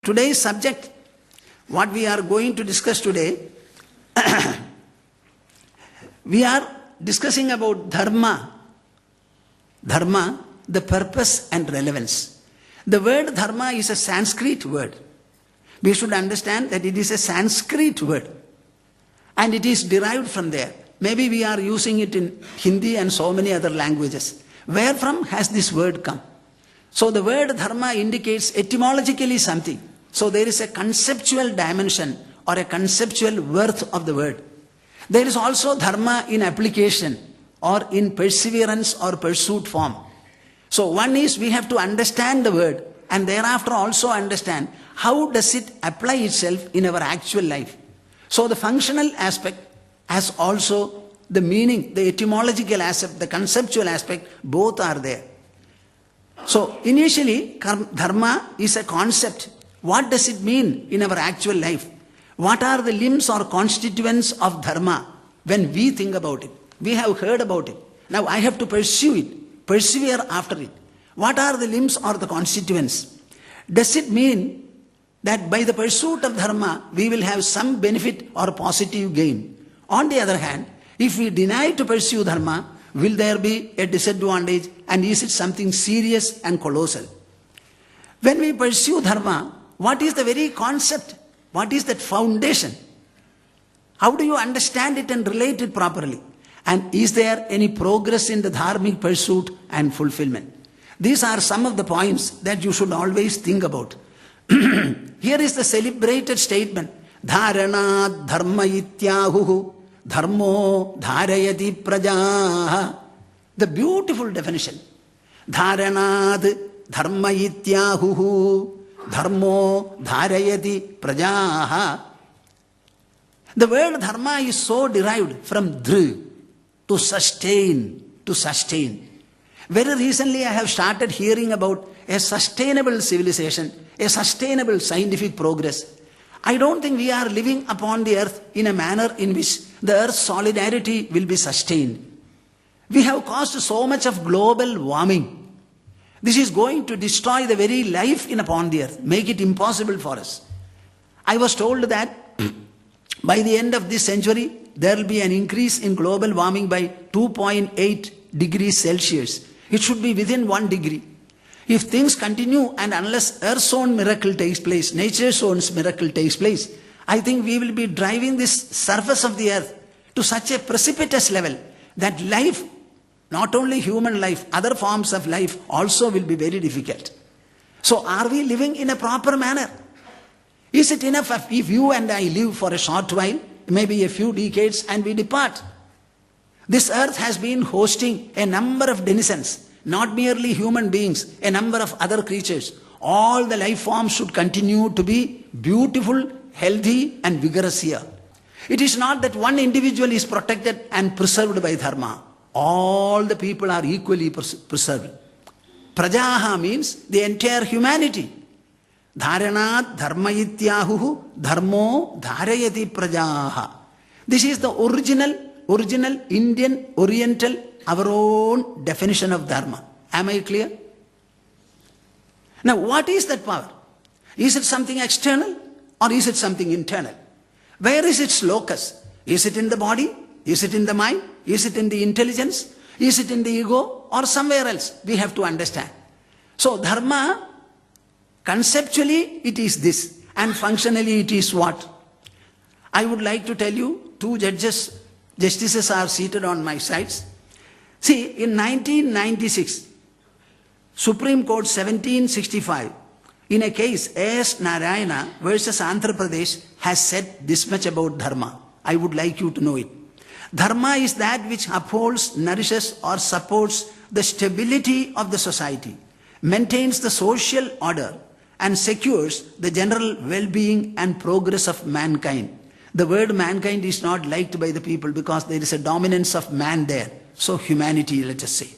Today's subject, what we are going to discuss today, we are discussing about Dharma. Dharma, the purpose and relevance. The word Dharma is a Sanskrit word. We should understand that it is a Sanskrit word. And it is derived from there. Maybe we are using it in Hindi and so many other languages. Where from has this word come? So the word Dharma indicates etymologically something. So there is a conceptual dimension or a conceptual worth of the word. There is also Dharma in application or in perseverance or pursuit form. So one is we have to understand the word and thereafter also understand how does it apply itself in our actual life. So the functional aspect has also the meaning, the etymological aspect, the conceptual aspect, both are there. So initially, Dharma is a concept. What does it mean in our actual life? What are the limbs or constituents of Dharma when we think about it? We have heard about it. Now I have to pursue it, persevere after it. What are the limbs or the constituents? Does it mean that by the pursuit of Dharma, we will have some benefit or positive gain? On the other hand, if we deny to pursue Dharma, will there be a disadvantage, and is it something serious and colossal? When we pursue Dharma, what is the very concept? What is that foundation? How do you understand it and relate it properly? And is there any progress in the dharmic pursuit and fulfillment? These are some of the points that you should always think about. Here is the celebrated statement, Dharana dharma ityahuhu dharmo dharayati prajaha. The beautiful definition. Dharanad dharma ityahuhu dharmo dharayati prajaha. The word dharma is so derived from dhr, to sustain, to sustain. Very recently I have started hearing about a sustainable civilization, a sustainable scientific progress. I don't think we are living upon the earth in a manner in which the earth's solidarity will be sustained. We have caused so much of global warming. This is going to destroy the very life upon the earth, make it impossible for us. I was told that by the end of this century, there will be an increase in global warming by 2.8 degrees Celsius. It should be within 1 degree. If things continue and unless Earth's own miracle takes place, nature's own miracle takes place, I think we will be driving this surface of the earth to such a precipitous level that life, not only human life, other forms of life also will be very difficult. So are we living in a proper manner? Is it enough if you and I live for a short while, maybe a few decades, and we depart? This earth has been hosting a number of denizens, not merely human beings, a number of other creatures. All the life forms should continue to be beautiful, healthy and vigorous here. It is not that one individual is protected and preserved by Dharma. All the people are equally preserved. Prajaha means the entire humanity. Dharanat dharma ityahuhu dharmo dharayati prajaha. This is the original Indian, Oriental, our own definition of Dharma. Am I clear? Now what is that power? Is it something external or is it something internal? Where is its locus? Is it in the body? Is it in the mind? Is it in the intelligence? Is it in the ego or somewhere else? We have to understand. So Dharma, conceptually it is this, and functionally it is what? I would like to tell you, two justices are seated on my sides. See, in 1996, Supreme Court 1765, in a case A.S. Narayana versus Andhra Pradesh, has said this much about Dharma. I would like you to know it. Dharma is that which upholds, nourishes or supports the stability of the society, maintains the social order and secures the general well-being and progress of mankind. The word mankind is not liked by the people because there is a dominance of man there. So humanity, let us say.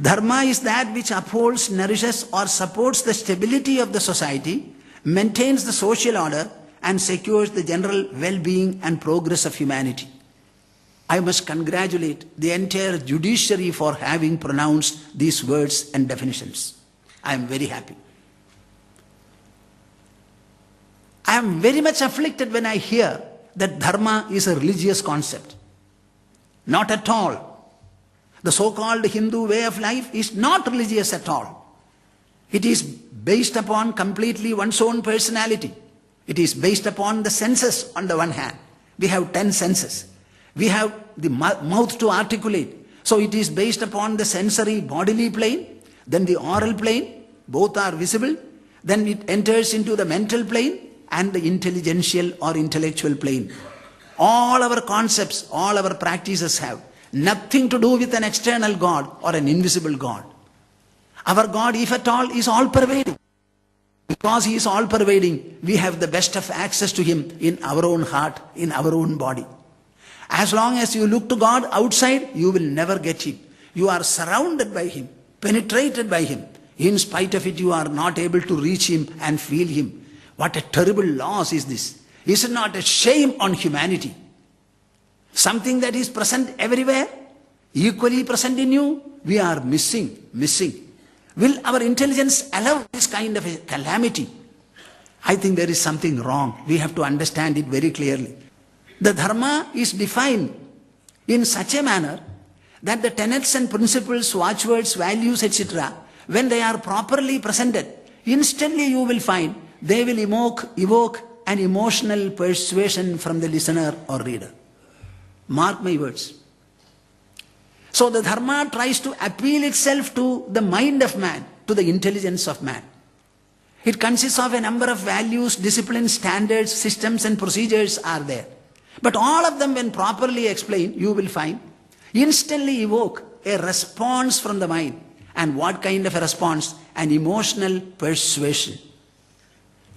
Dharma is that which upholds, nourishes or supports the stability of the society, maintains the social order and secures the general well-being and progress of humanity. I must congratulate the entire judiciary for having pronounced these words and definitions. I am very happy. I am very much afflicted when I hear that dharma is a religious concept. Not at all. The so-called Hindu way of life is not religious at all. It is based upon completely one's own personality. It is based upon the senses on the one hand. We have 10 senses. We have the mouth to articulate. So it is based upon the sensory bodily plane, then the oral plane, both are visible. Then it enters into the mental plane and the intelligential or intellectual plane. All our concepts, all our practices have nothing to do with an external God or an invisible God. Our God, if at all, is all-pervading. Because He is all-pervading, we have the best of access to Him in our own heart, in our own body. As long as you look to God outside, you will never get Him. You are surrounded by Him, penetrated by Him. In spite of it, you are not able to reach Him and feel Him. What a terrible loss is this. Is it not a shame on humanity? Something that is present everywhere, equally present in you, we are missing. Will our intelligence allow this kind of a calamity? I think there is something wrong. We have to understand it very clearly. The dharma is defined in such a manner that the tenets and principles, watchwords, values, etc., when they are properly presented, instantly you will find they will evoke an emotional persuasion from the listener or reader. Mark my words. So the dharma tries to appeal itself to the mind of man, to the intelligence of man. It consists of a number of values, disciplines, standards, systems and procedures are there. But all of them, when properly explained, you will find instantly evoke a response from the mind. And what kind of a response? An emotional persuasion.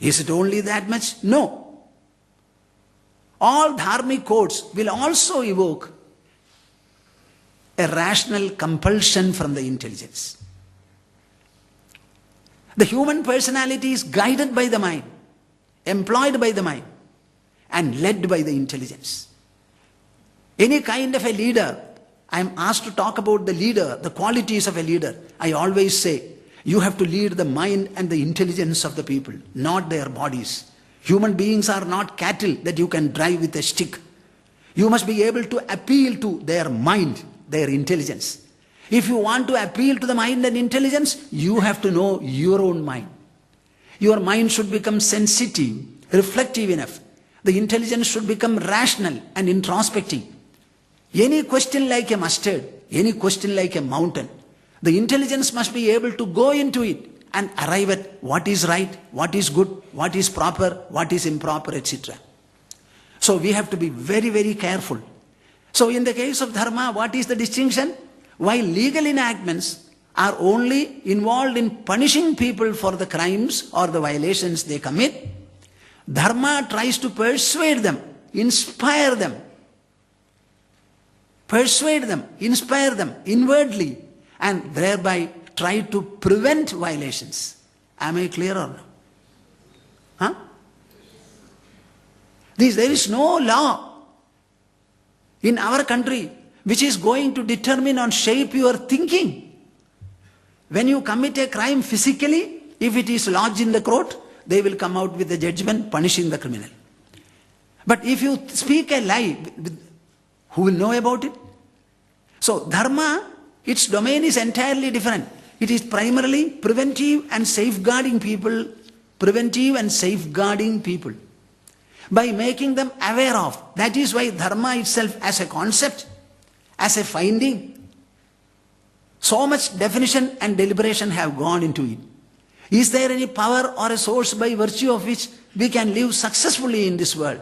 Is it only that much? No. All dharmic codes will also evoke a rational compulsion from the intelligence. The human personality is guided by the mind, employed by the mind, and led by the intelligence. Any kind of a leader, I am asked to talk about the leader, the qualities of a leader. I always say, you have to lead the mind and the intelligence of the people, not their bodies. Human beings are not cattle that you can drive with a stick. You must be able to appeal to their mind, their intelligence. If you want to appeal to the mind and intelligence, you have to know your own mind. Your mind should become sensitive, reflective enough. The intelligence should become rational and introspective. Any question like a mustard, any question like a mountain, the intelligence must be able to go into it and arrive at what is right, what is good, what is proper, what is improper, etc. So we have to be very, very careful. So in the case of dharma, what is the distinction? While legal enactments are only involved in punishing people for the crimes or the violations they commit, dharma tries to persuade them, inspire them, inspire them inwardly, and thereby try to prevent violations. Am I clear or no? Huh? There is no law in our country which is going to determine or shape your thinking. When you commit a crime physically, if it is lodged in the court, they will come out with a judgment punishing the criminal. But if you speak a lie, who will know about it? So dharma, its domain is entirely different. It is primarily preventive and safeguarding people, by making them aware of. That is why dharma itself as a concept, as a finding, so much definition and deliberation have gone into it. Is there any power or a source by virtue of which we can live successfully in this world?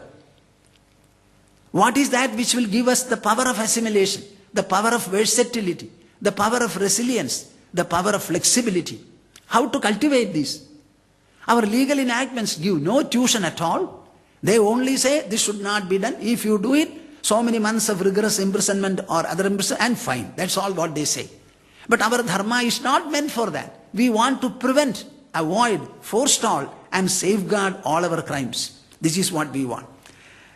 What is that which will give us the power of assimilation, the power of versatility, the power of resilience, the power of flexibility? How to cultivate this? Our legal enactments give no tuition at all. They only say this should not be done. If you do it, so many months of rigorous imprisonment or other imprisonment and fine. That's all what they say. But our dharma is not meant for that. We want to prevent, avoid, forestall and safeguard all our crimes. This is what we want.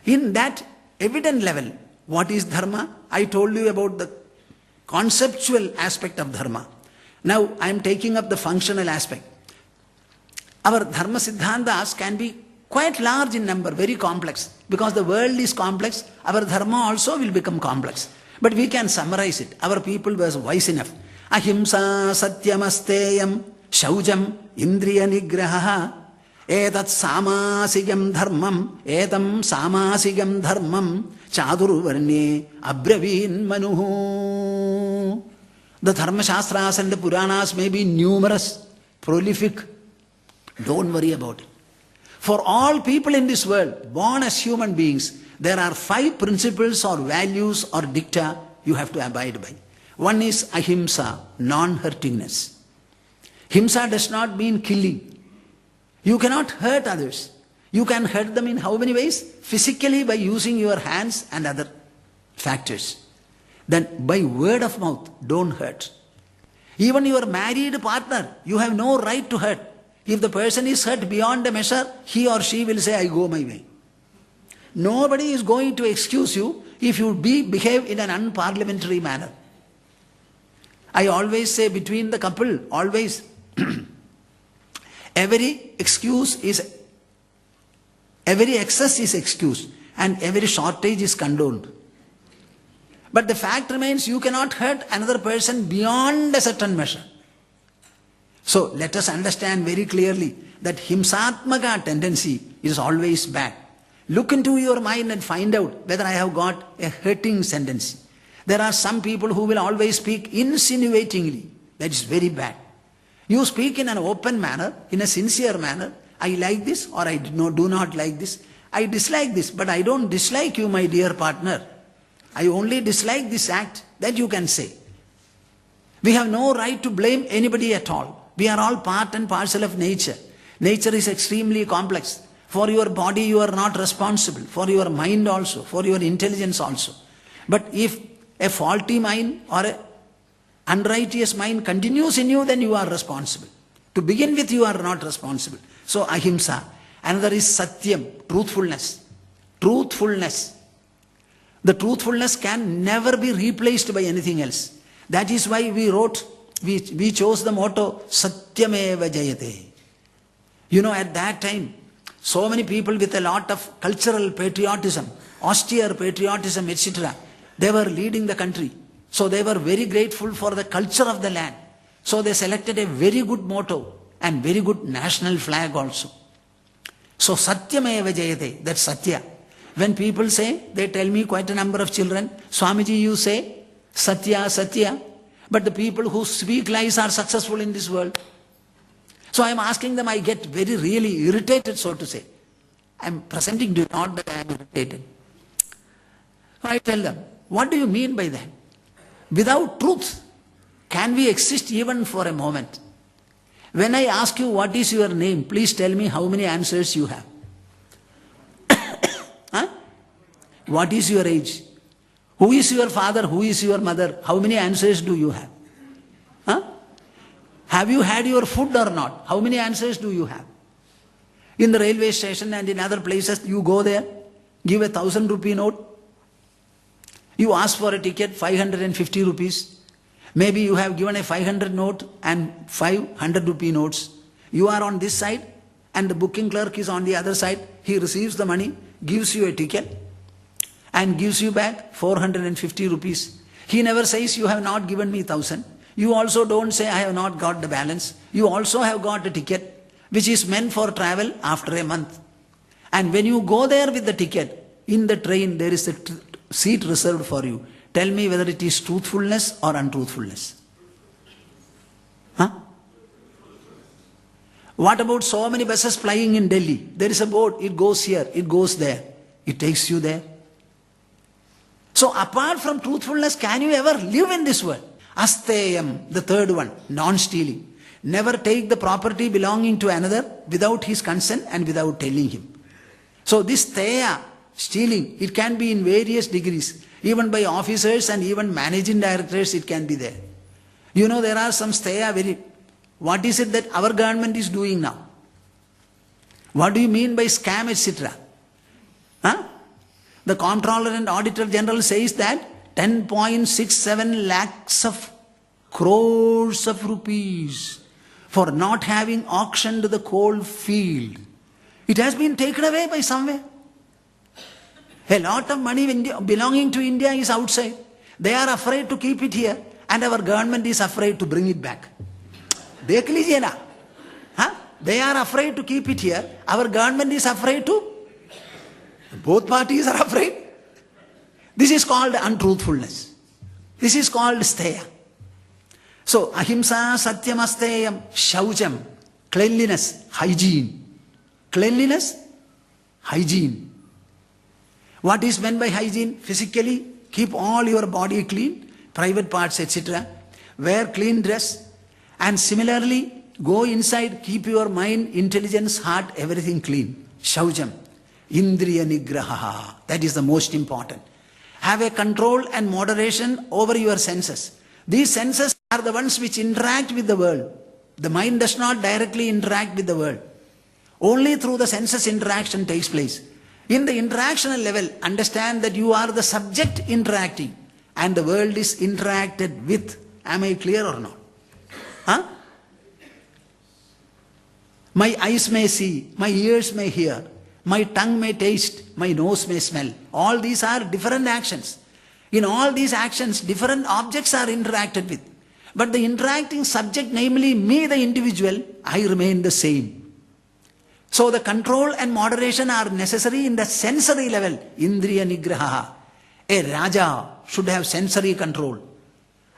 In that evident level, what is dharma? I told you about the conceptual aspect of dharma. Now I am taking up the functional aspect. Our dharma siddhantas can be quite large in number, very complex. Because the world is complex, our dharma also will become complex. But we can summarize it. Our people were wise enough. Ahimsa satyamasteyam shaujam indriya nigraha etat samasigam dharmam chadurvarne abravin manuhu. The Dharma Shastras and the Puranas may be numerous, prolific. Don't worry about it. For all people in this world, born as human beings, there are 5 principles or values or dicta you have to abide by. One is ahimsa, non-hurtingness. Himsa does not mean killing. You cannot hurt others. You can hurt them in how many ways? Physically, by using your hands and other factors. Then by word of mouth, don't hurt. Even your married partner, you have no right to hurt. If the person is hurt beyond a measure, he or she will say, I go my way. Nobody is going to excuse you if you behave in an unparliamentary manner. I always say between the couple, always, every excess is excused and every shortage is condoned. But the fact remains, you cannot hurt another person beyond a certain measure. So let us understand very clearly that himsatmaka tendency is always bad. Look into your mind and find out whether I have got a hurting tendency. There are some people who will always speak insinuatingly. That is very bad. You speak in an open manner, in a sincere manner. I like this or I do not like this. I dislike this, but I don't dislike you, my dear partner. I only dislike this act. That you can say. We have no right to blame anybody at all. We are all part and parcel of nature. Nature is extremely complex. For your body you are not responsible. For your mind also. For your intelligence also. But if a faulty mind or an unrighteous mind continues in you, then you are responsible. To begin with, you are not responsible. So ahimsa. Another is satyam, truthfulness. Truthfulness. The truthfulness can never be replaced by anything else. That is why we chose the motto, Satyameva Jayate. You know, at that time, so many people with a lot of cultural patriotism, austere patriotism, etc., they were leading the country. So they were very grateful for the culture of the land. So they selected a very good motto and very good national flag also. So Satyameva Jayate, that's Satya. When people say, they tell me, quite a number of children, Swamiji, you say, Satya, Satya. But the people who speak lies are successful in this world. So I am asking them, I get really irritated, so to say. I am presenting to you, not that I am irritated. I tell them, what do you mean by that? Without truth, can we exist even for a moment? When I ask you, what is your name? Please tell me how many answers you have. Huh? What is your age? Who is your father? Who is your mother? How many answers do you have? Huh? Have you had your food or not? How many answers do you have? In the railway station and in other places, you go there, give 1,000 rupee note. You ask for a ticket, 550 rupees. Maybe you have given a 500 note and 500 rupee notes. You are on this side and the booking clerk is on the other side. He receives the money, gives you a ticket and gives you back 450 rupees. He never says, you have not given me 1,000. You also don't say, I have not got the balance. You also have got a ticket which is meant for travel after a month. And when you go there with the ticket, in the train there is a seat reserved for you. Tell me whether it is truthfulness or untruthfulness. Huh? What about so many buses flying in Delhi? There is a board, it goes here, it goes there. It takes you there. So apart from truthfulness, can you ever live in this world? Asteyam, the third one, non-stealing. Never take the property belonging to another without his consent and without telling him. So this teya, stealing, it can be in various degrees. Even by officers and even managing directors it can be there. You know, there are some steya what is it that our government is doing now? What do you mean by scam, etc.? Huh? The Comptroller and Auditor General says that 10.67 lakhs of crores of rupees for not having auctioned the coal field. It has been taken away by somewhere. A lot of money belonging to India is outside. They are afraid to keep it here, and our government is afraid to bring it back. Dekh lijiye na. They are afraid to keep it here. Our government is afraid to. Both parties are afraid. This is called untruthfulness. This is called steya. So, ahimsa, satyam, asteyam, shaucham, cleanliness, hygiene. Cleanliness, hygiene. What is meant by hygiene? Physically, keep all your body clean, private parts, etc. Wear clean dress. And similarly, go inside, keep your mind, intelligence, heart, everything clean. Shaucham. Indriya nigraha. That is the most important. Have a control and moderation over your senses. These senses are the ones which interact with the world. The mind does not directly interact with the world. Only through the senses interaction takes place. In the interactional level, understand that you are the subject interacting and the world is interacted with. Am I clear or not? Huh? My eyes may see, my ears may hear, my tongue may taste, my nose may smell. All these are different actions. In all these actions, different objects are interacted with. But the interacting subject, namely me, the individual, I remain the same. So the control and moderation are necessary in the sensory level. Indriya nigraha. A Raja should have sensory control.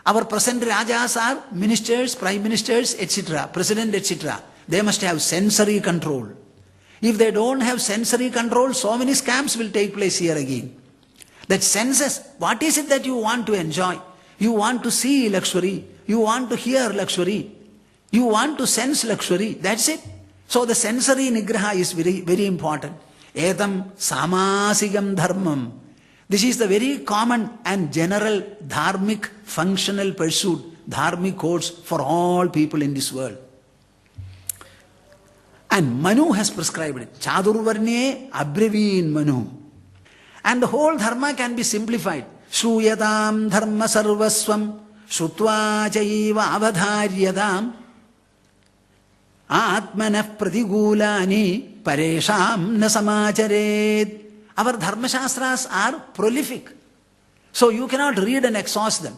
Our present Rajas are ministers, prime ministers, etc., president, etc. They must have sensory control. If they don't have sensory control, so many scams will take place here again. That senses, what is it that you want to enjoy? You want to see luxury. You want to hear luxury. You want to sense luxury. That's it. So the sensory nigraha is very, very important. Etam samasigam dharmam. This is the very common and general dharmic functional pursuit, dharmic codes for all people in this world. And Manu has prescribed it. Chadurvarne abreveen Manu. And the whole dharma can be simplified. Shruyatam dharma sarvaswam shutva chaiva avadharyadam atmanah pratigulani paresham na samacharet. Our dharma shastras are prolific. So you cannot read and exhaust them.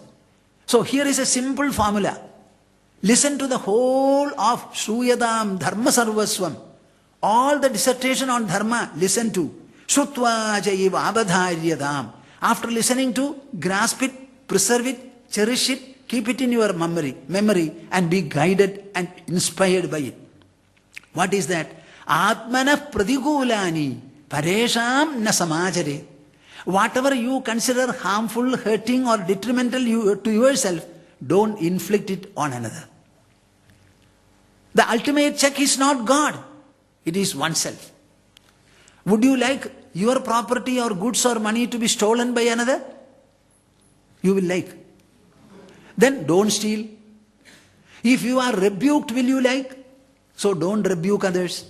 So here is a simple formula. Listen to the whole of Shruyadam Dharma Sarvaswam. All the dissertation on dharma, listen to. Shrutva jaiva abadharyadam. After listening to, grasp it, preserve it, cherish it, keep it in your memory and be guided and inspired by it. What is that? Atmanah pratigulani paresham na samajare. Whatever you consider harmful, hurting or detrimental to yourself, don't inflict it on another. The ultimate check is not God. It is oneself. Would you like your property or goods or money to be stolen by another? You will like. Then don't steal. If you are rebuked, will you like? So don't rebuke others.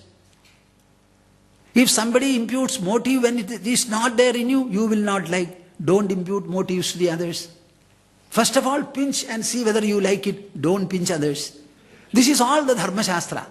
If somebody imputes motive when it is not there in you, you will not like. Don't impute motives to the others. First of all, pinch and see whether you like it. Don't pinch others. This is all the Dharma Shastra.